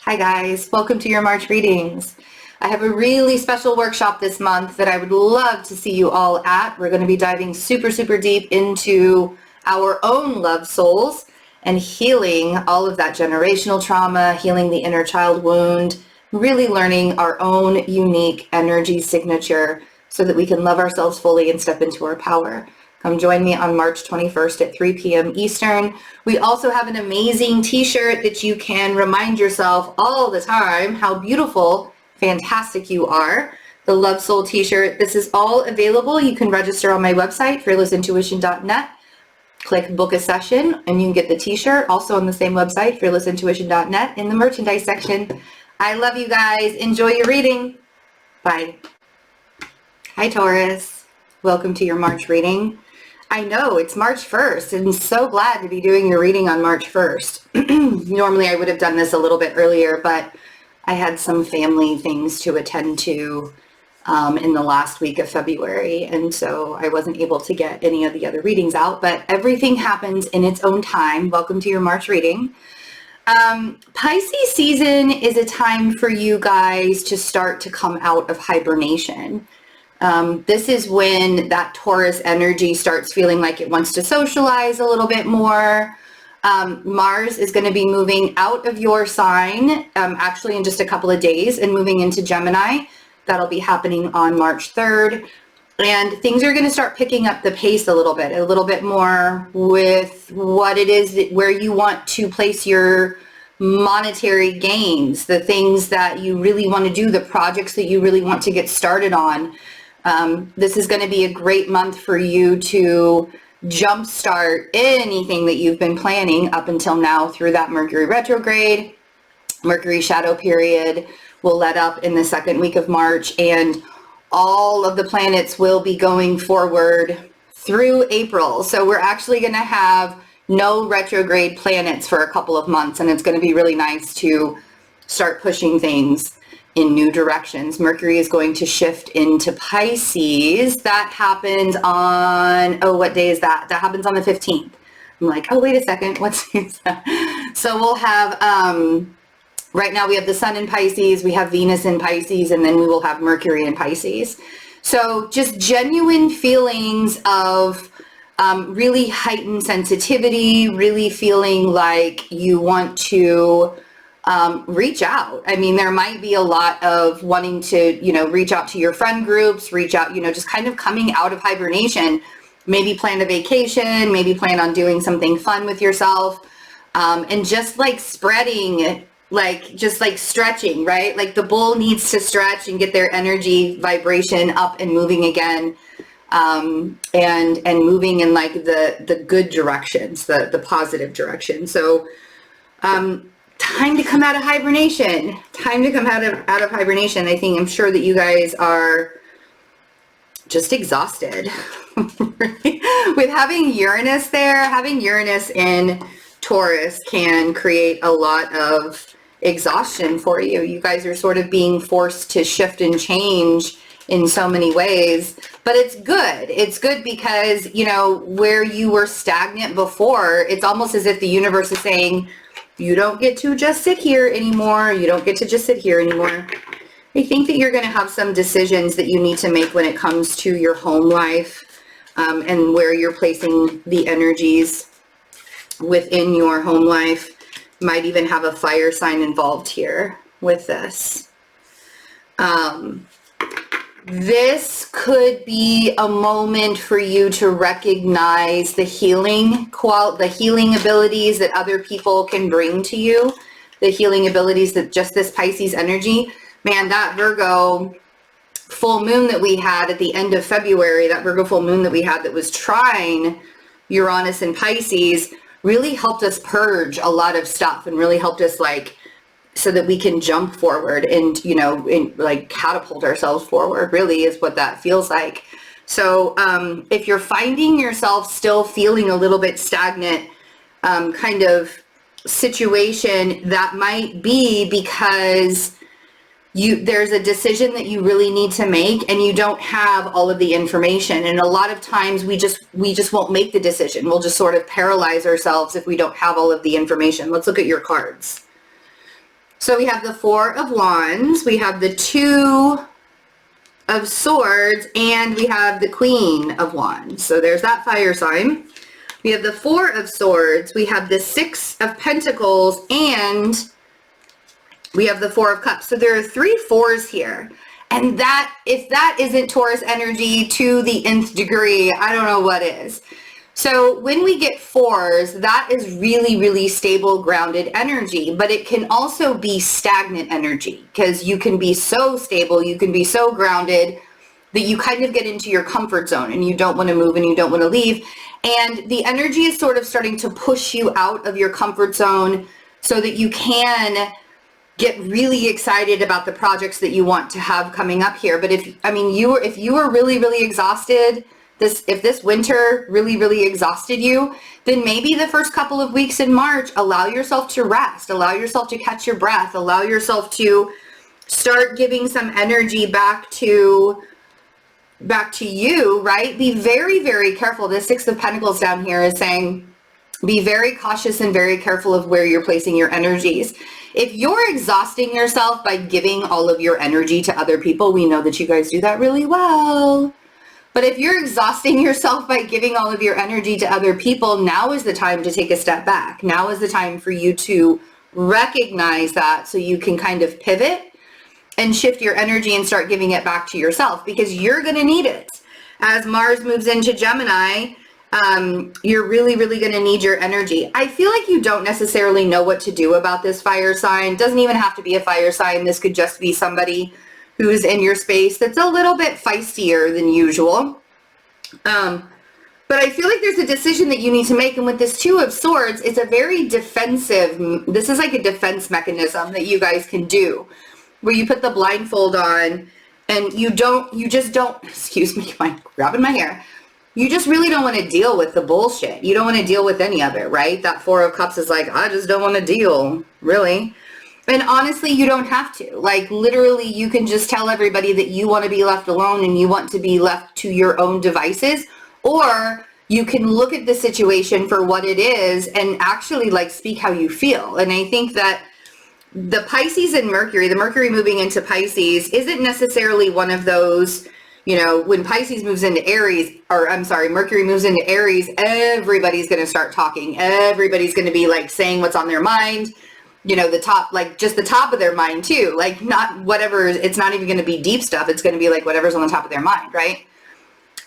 Hi guys, welcome to your March readings. I have a really special workshop this month that I would love to see you all at. We're going to be diving super deep into our own love souls and healing all of that generational trauma, healing the inner child wound, really learning our own unique energy signature so that we can love ourselves fully and step into our power. Come join me on March 21st at 3 p.m. Eastern. We also have an amazing t-shirt that you can remind yourself all the time how beautiful, fantastic you are. The Love Soul t-shirt. This is all available. You can register on my website, fearlessintuition.net. Click book a session and you can get the t-shirt also on the same website, fearlessintuition.net, in the merchandise section. I love you guys. Enjoy your reading. Bye. Hi Taurus. Welcome to your March reading. I know it's March 1st and so glad to be doing your reading on March 1st. Normally I would have done this a little bit earlier, but I had some family things to attend to in the last week of February, and so I wasn't able to get any of the other readings out, but everything happens in its own time. Welcome to your March reading. Pisces season is a time for you guys to start to come out of hibernation. This is when that Taurus energy starts feeling like it wants to socialize a little bit more. Mars is going to be moving out of your sign, actually in just a couple of days, and moving into Gemini. That'll be happening on March 3rd. And things are going to start picking up the pace a little bit more with what it is where you want to place your monetary gains, the things that you really want to do, the projects that you really want to get started on. This is going to be a great month for you to jumpstart anything that you've been planning up until now through that Mercury retrograde. Mercury shadow period will let up in the second week of March, and all of the planets will be going forward through April. So we're actually going to have no retrograde planets for a couple of months, and it's going to be really nice to start pushing things in new directions. Mercury is going to shift into Pisces. That happens on, what day is that? That happens on the 15th. I'm like, oh, wait a second. What's that? So we'll have, right now we have the sun in Pisces, we have Venus in Pisces, and then we will have Mercury in Pisces. So just genuine feelings of really heightened sensitivity, really feeling like you want to reach out. I mean, there might be a lot of wanting to, reach out to your friend groups, reach out, just kind of coming out of hibernation, maybe plan a vacation, maybe plan on doing something fun with yourself, and just like spreading, just stretching, right? Like the bull needs to stretch and get their energy vibration up and moving again, and moving in like the good directions, the positive direction. So, time to come out of hibernation. Time to come out of hibernation. I'm sure that you guys are just exhausted. With having Uranus there, having Uranus in Taurus can create a lot of exhaustion for you. You guys are sort of being forced to shift and change in so many ways, but it's good. It's good because, where you were stagnant before, it's almost as if the universe is saying, you don't get to just sit here anymore. You don't get to just sit here anymore. I think that you're going to have some decisions that you need to make when it comes to your home life, and where you're placing the energies within your home life. Might even have a fire sign involved here with this. This could be a moment for you to recognize the healing abilities that other people can bring to you, the healing abilities that just this Pisces energy. Man, that Virgo full moon that we had at the end of February, that Virgo full moon that we had that was trine Uranus and Pisces, really helped us purge a lot of stuff and really helped us so that we can jump forward and, catapult ourselves forward, really is what that feels like. So if you're finding yourself still feeling a little bit stagnant kind of situation, that might be because there's a decision that you really need to make and you don't have all of the information. And a lot of times we just won't make the decision. We'll just sort of paralyze ourselves if we don't have all of the information. Let's look at your cards. So we have the Four of Wands, we have the Two of Swords, and we have the Queen of Wands. So there's that fire sign. We have the Four of Swords, we have the Six of Pentacles, and we have the Four of Cups. So there are 3 fours here. And that, if that isn't Taurus energy to the nth degree, I don't know what is. So when we get fours, that is really, really stable, grounded energy, but it can also be stagnant energy because you can be so stable, you can be so grounded that you kind of get into your comfort zone and you don't want to move and you don't want to leave. And the energy is sort of starting to push you out of your comfort zone so that you can get really excited about the projects that you want to have coming up here. But if you were really, really exhausted, if this winter really, really exhausted you, then maybe the first couple of weeks in March, allow yourself to rest, allow yourself to catch your breath, allow yourself to start giving some energy back to you, right? Be very, very careful. The Six of Pentacles down here is saying, be very cautious and very careful of where you're placing your energies. If you're exhausting yourself by giving all of your energy to other people, we know that you guys do that really well. But if you're exhausting yourself by giving all of your energy to other people, now is the time to take a step back. Now is the time for you to recognize that so you can kind of pivot and shift your energy and start giving it back to yourself, because you're going to need it. As Mars moves into Gemini, you're really, really going to need your energy. I feel like you don't necessarily know what to do about this fire sign. Doesn't even have to be a fire sign. This could just be somebody who's in your space that's a little bit feistier than usual. But I feel like there's a decision that you need to make. And with this Two of Swords, it's a very defensive, this is like a defense mechanism that you guys can do, where you put the blindfold on and you just don't, excuse me, I'm grabbing my hair. You just really don't want to deal with the bullshit. You don't want to deal with any of it, right? That Four of Cups is like, I just don't want to deal, really. And honestly, you don't have to. Like, literally, you can just tell everybody that you want to be left alone and you want to be left to your own devices. Or you can look at the situation for what it is and actually, like, speak how you feel. And I think that the Pisces and Mercury, the Mercury moving into Pisces, isn't necessarily one of those, you know, when Pisces moves into Aries, or I'm sorry, Mercury moves into Aries, everybody's going to start talking. Everybody's going to be, like, saying what's on their mind. You know, the top, like just the top of their mind too, like not whatever, it's not even going to be deep stuff. It's going to be like whatever's on the top of their mind, right?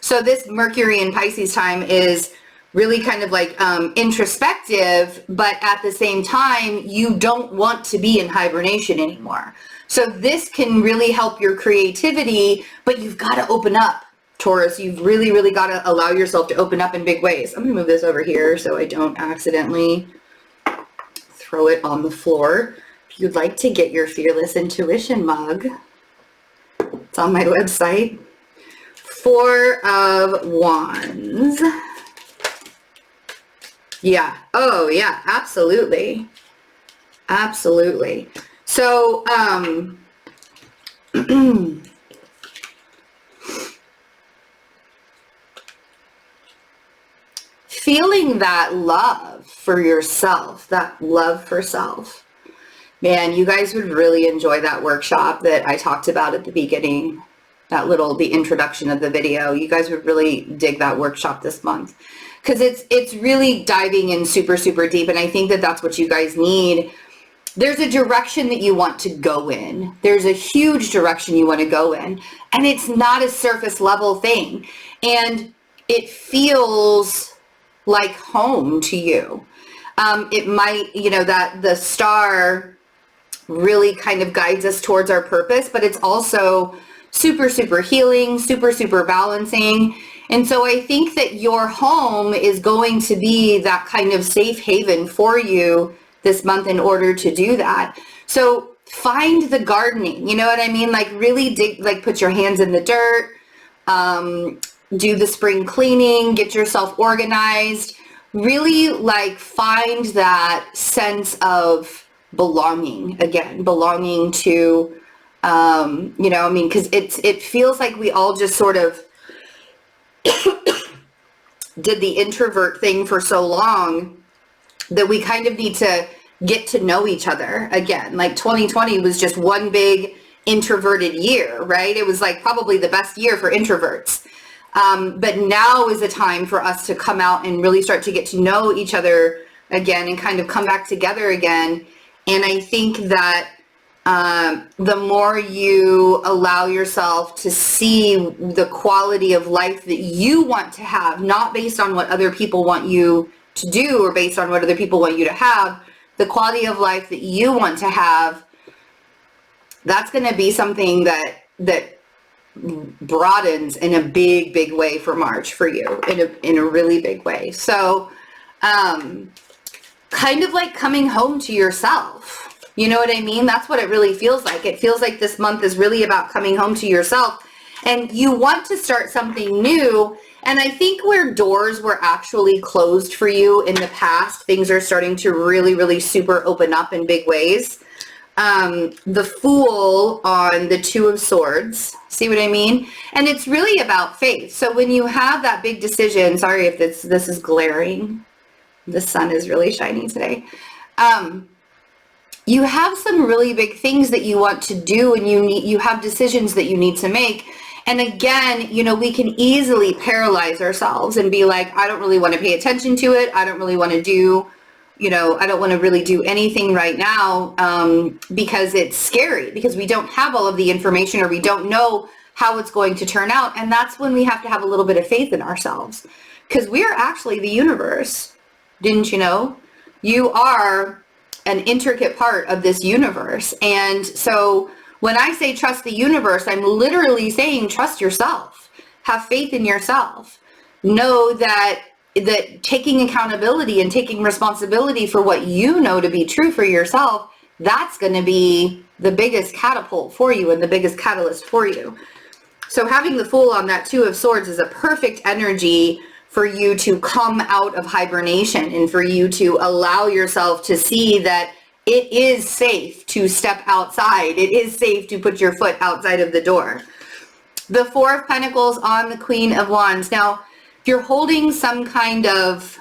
So this Mercury in Pisces time is really kind of like introspective, but at the same time, you don't want to be in hibernation anymore. So this can really help your creativity, but you've got to open up, Taurus. You've really, really got to allow yourself to open up in big ways. I'm going to move this over here so I don't accidentally throw it on the floor. If you'd like to get your Fearless Intuition mug, it's on my website. Four of Wands. Yeah. Oh, yeah. Absolutely. Absolutely. So, feeling that love for yourself, that love for self. Man, you guys would really enjoy that workshop that I talked about at the beginning, the introduction of the video. You guys would really dig that workshop this month because it's really diving in super, super deep. And I think that that's what you guys need. There's a direction that you want to go in. There's a huge direction you want to go in. And it's not a surface level thing. And it feels like home to you. It might, you know, that the star really kind of guides us towards our purpose, but it's also super, super healing, super, super balancing. And so I think that your home is going to be that kind of safe haven for you this month in order to do that. So find the gardening, you know what I mean? Like really dig, like put your hands in the dirt, do the spring cleaning, get yourself organized, really like find that sense of belonging again, belonging to, you know, I mean, cause it feels like we all just sort of did the introvert thing for so long that we kind of need to get to know each other again. Like 2020 was just one big introverted year, right? It was like probably the best year for introverts. But now is a time for us to come out and really start to get to know each other again and kind of come back together again. And I think that the more you allow yourself to see the quality of life that you want to have, not based on what other people want you to do or based on what other people want you to have, the quality of life that you want to have, that's going to be something that broadens in a big way for March for you, in a really big way. So kind of like coming home to yourself. You know what I mean? That's what it really feels like. It feels like this month is really about coming home to yourself, and you want to start something new. And I think where doors were actually closed for you in the past, things are starting to really super open up in big ways. The Fool on the Two of Swords, see what I mean? And it's really about faith. So when you have that big decision, sorry if this is glaring, the sun is really shining today. You have some really big things that you want to do, and you have decisions that you need to make. And again, you know, we can easily paralyze ourselves and be like, I don't really want to pay attention to it. I don't really want to do, you know, I don't want to really do anything right now, because it's scary, because we don't have all of the information, or we don't know how it's going to turn out. And that's when we have to have a little bit of faith in ourselves, because we are actually the universe. Didn't you know? You are an intricate part of this universe. And so when I say trust the universe, I'm literally saying trust yourself. Have faith in yourself. Know that taking accountability and taking responsibility for what you know to be true for yourself, that's going to be the biggest catapult for you and the biggest catalyst for you. So having the Fool on that Two of Swords is a perfect energy for you to come out of hibernation and for you to allow yourself to see that it is safe to step outside. It is safe to put your foot outside of the door. The Four of Pentacles on the Queen of Wands. Now, if you're holding some kind of,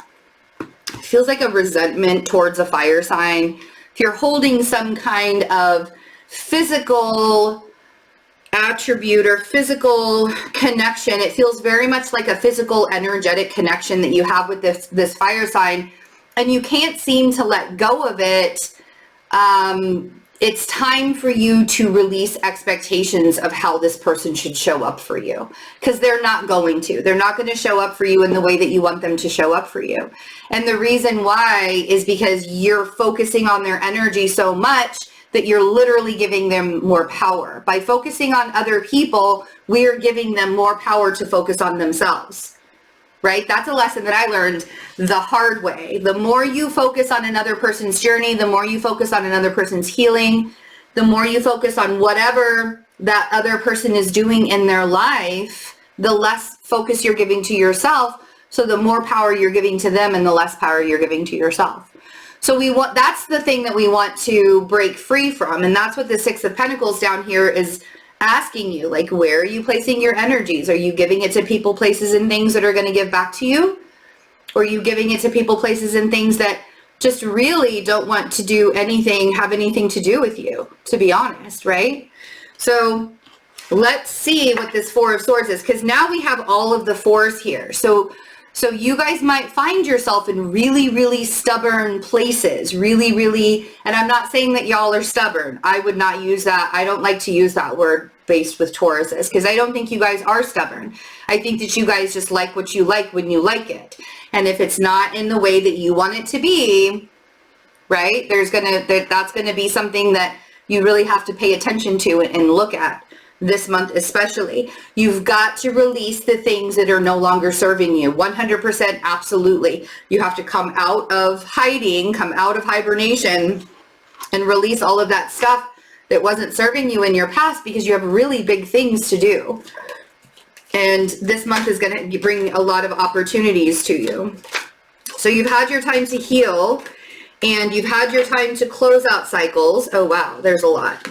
feels like a resentment towards a fire sign, if you're holding some kind of physical attribute or physical connection, it feels very much like a physical energetic connection that you have with this fire sign, and you can't seem to let go of it. It's time for you to release expectations of how this person should show up for you, because they're not going to show up for you in the way that you want them to show up for you. And the reason why is because you're focusing on their energy so much that you're literally giving them more power. By focusing on other people, we're giving them more power to focus on themselves, right? That's a lesson that I learned the hard way. The more you focus on another person's journey, the more you focus on another person's healing, the more you focus on whatever that other person is doing in their life, the less focus you're giving to yourself. So the more power you're giving to them and the less power you're giving to yourself. So that's the thing that we want to break free from. And that's what the Six of Pentacles down here is asking you, like, where are you placing your energies? Are you giving it to people, places, and things that are going to give back to you? Or are you giving it to people, places, and things that just really don't want to do anything, have anything to do with you, to be honest, right? So let's see what this Four of Swords is, because now we have all of the fours here. So you guys might find yourself in really stubborn places, really, and I'm not saying that y'all are stubborn. I would not use that. I don't like to use that word based with Tauruses, because I don't think you guys are stubborn. I think that you guys just like what you like when you like it. And if it's not in the way that you want it to be, right, that's gonna be something that you really have to pay attention to and look at. This month especially, you've got to release the things that are no longer serving you. 100%, absolutely. You have to come out of hiding, come out of hibernation, and release all of that stuff that wasn't serving you in your past, because you have really big things to do. And this month is going to bring a lot of opportunities to you. So you've had your time to heal, and you've had your time to close out cycles. Oh wow, there's a lot.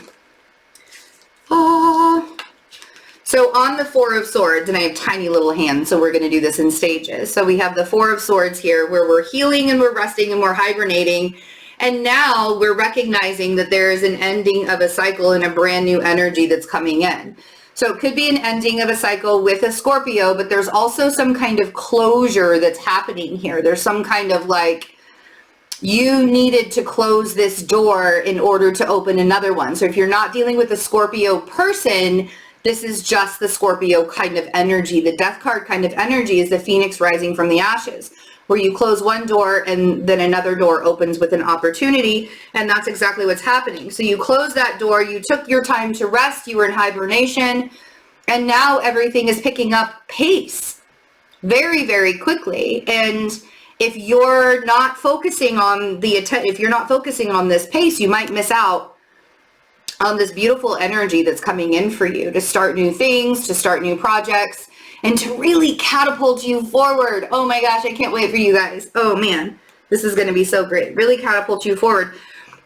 So on the Four of Swords, and I have tiny little hands, so we're going to do this in stages. So we have the Four of Swords here, where we're healing and we're resting and we're hibernating, And now we're recognizing that there is an ending of a cycle and a brand new energy that's coming in. So it could be an ending of a cycle with a Scorpio, but there's also some kind of closure that's happening here. There's some kind of like, you needed to close this door in order to open another one. So if you're not dealing with a Scorpio person, this is just the Scorpio kind of energy. The death card kind of energy is the phoenix rising from the ashes, where you close one door and then another door opens with an opportunity. And that's exactly what's happening. So you close that door, you took your time to rest, you were in hibernation, and now everything is picking up pace very, very quickly. And if you're not focusing on if you're not focusing on this pace, you might miss out on this beautiful energy that's coming in for you to start new things, to start new projects, and to really catapult you forward. Oh my gosh, I can't wait for you guys. Oh man, this is going to be so great. Really catapult you forward,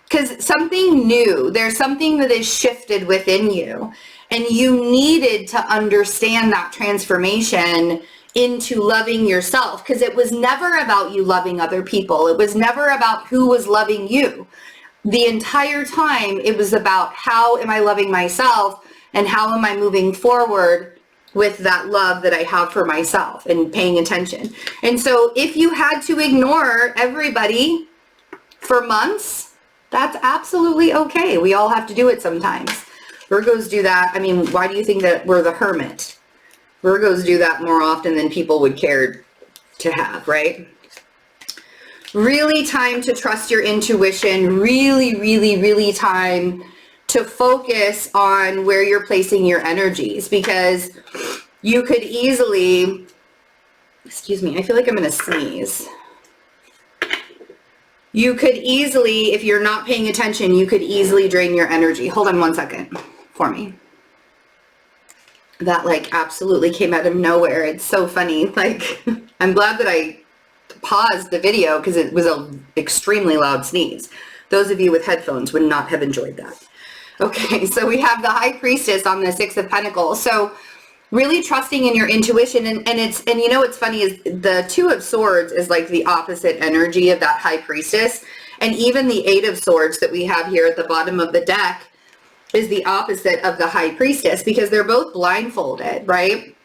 because something new, there's something that is shifted within you, and you needed to understand that transformation into loving yourself, because it was never about you loving other people. It was never about who was loving you. The entire time it was about, how am I loving myself and how am I moving forward with that love that I have for myself and paying attention. And so if you had to ignore everybody for months, that's absolutely okay. We all have to do it sometimes. Virgos do that. I mean, why do you think that we're the hermit? Virgos do that more often than people would care to have, right? Really time to trust your intuition. Really, really, really time to focus on where you're placing your energies, because you could easily, excuse me, I feel like I'm going to sneeze. You could easily, if you're not paying attention, you could easily drain your energy. Hold on one second for me. That like absolutely came out of nowhere. It's so funny. Like, I'm glad that I paused the video because it was an extremely loud sneeze. Those of you with headphones would not have enjoyed that. Okay, so we have the High Priestess on the Six of Pentacles. So really trusting in your intuition, and you know what's funny is the Two of Swords is like the opposite energy of that High Priestess, and even the Eight of Swords that we have here at the bottom of the deck is the opposite of the High Priestess, because they're both blindfolded, right?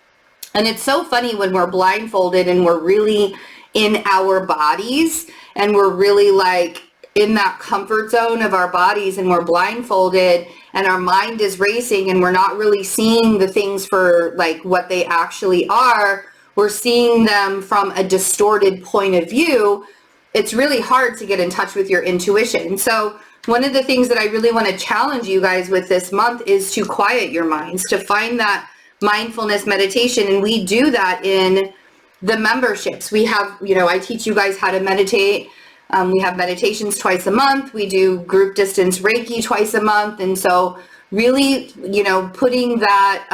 And it's so funny when we're blindfolded and we're really in our bodies and we're really like in that comfort zone of our bodies and we're blindfolded and our mind is racing and we're not really seeing the things for like what they actually are. We're seeing them from a distorted point of view. It's really hard to get in touch with your intuition. So one of the things that I really want to challenge you guys with this month is to quiet your minds, to find that mindfulness meditation. And we do that in the memberships. We have, you know, I teach you guys how to meditate. We have meditations twice a month. We do group distance Reiki twice a month. And so really, you know, putting that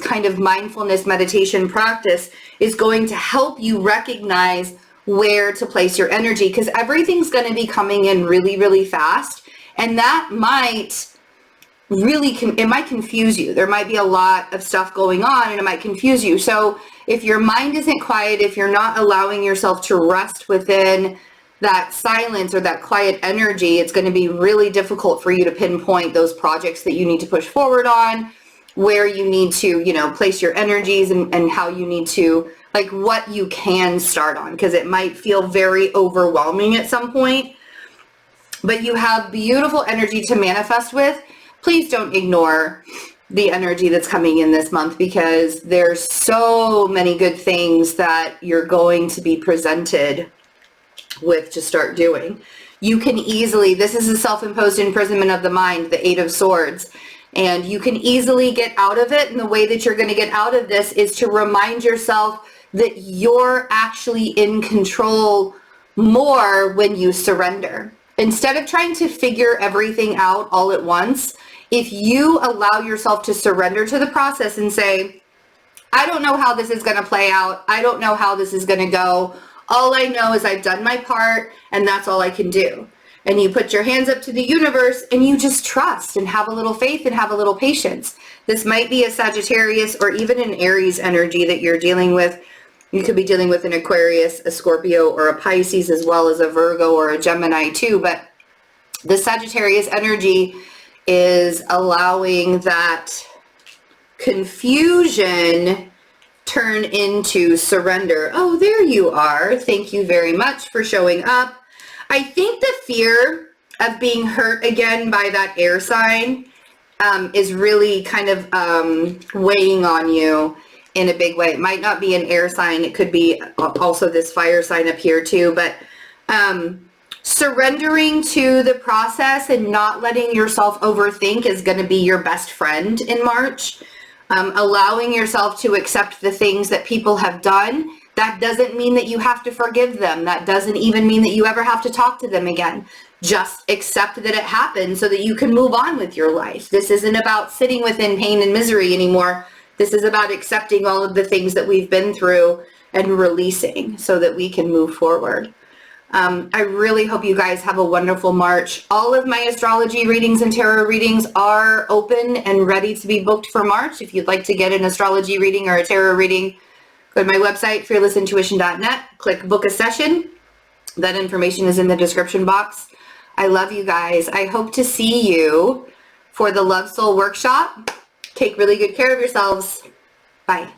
kind of mindfulness meditation practice is going to help you recognize where to place your energy, because everything's going to be coming in really, really fast. And that might really, it might confuse you. There might be a lot of stuff going on and it might confuse you. So if your mind isn't quiet, if you're not allowing yourself to rest within that silence or that quiet energy, it's going to be really difficult for you to pinpoint those projects that you need to push forward on, where you need to, you know, place your energies, and how you need to, like, what you can start on, because it might feel very overwhelming at some point. But you have beautiful energy to manifest with. Please don't ignore the energy that's coming in this month, because there's so many good things that you're going to be presented with to start doing. You can easily, this is a self-imposed imprisonment of the mind, the Eight of Swords, and you can easily get out of it. And the way that you're going to get out of this is to remind yourself that you're actually in control more when you surrender. Instead of trying to figure everything out all at once, if you allow yourself to surrender to the process and say, I don't know how this is going to play out. I don't know how this is going to go. All I know is I've done my part and that's all I can do. And you put your hands up to the universe and you just trust and have a little faith and have a little patience. This might be a Sagittarius or even an Aries energy that you're dealing with. You could be dealing with an Aquarius, a Scorpio, or a Pisces, as well as a Virgo or a Gemini too. But The Sagittarius energy is allowing that confusion turn into surrender. Oh, there you are. Thank you very much for showing up. I think the fear of being hurt again by that air sign is really kind of weighing on you in a big way. It might not be an air sign. It could be also this fire sign up here too, but surrendering to the process and not letting yourself overthink is going to be your best friend in March. Allowing yourself to accept the things that people have done. That doesn't mean that you have to forgive them. That doesn't even mean that you ever have to talk to them again. Just accept that it happened so that you can move on with your life. This isn't about sitting within pain and misery anymore. This is about accepting all of the things that we've been through and releasing so that we can move forward. I really hope you guys have a wonderful March. All of my astrology readings and tarot readings are open and ready to be booked for March. If you'd like to get an astrology reading or a tarot reading, go to my website, fearlessintuition.net, click book a session. That information is in the description box. I love you guys. I hope to see you for the Love Soul Workshop. Take really good care of yourselves. Bye.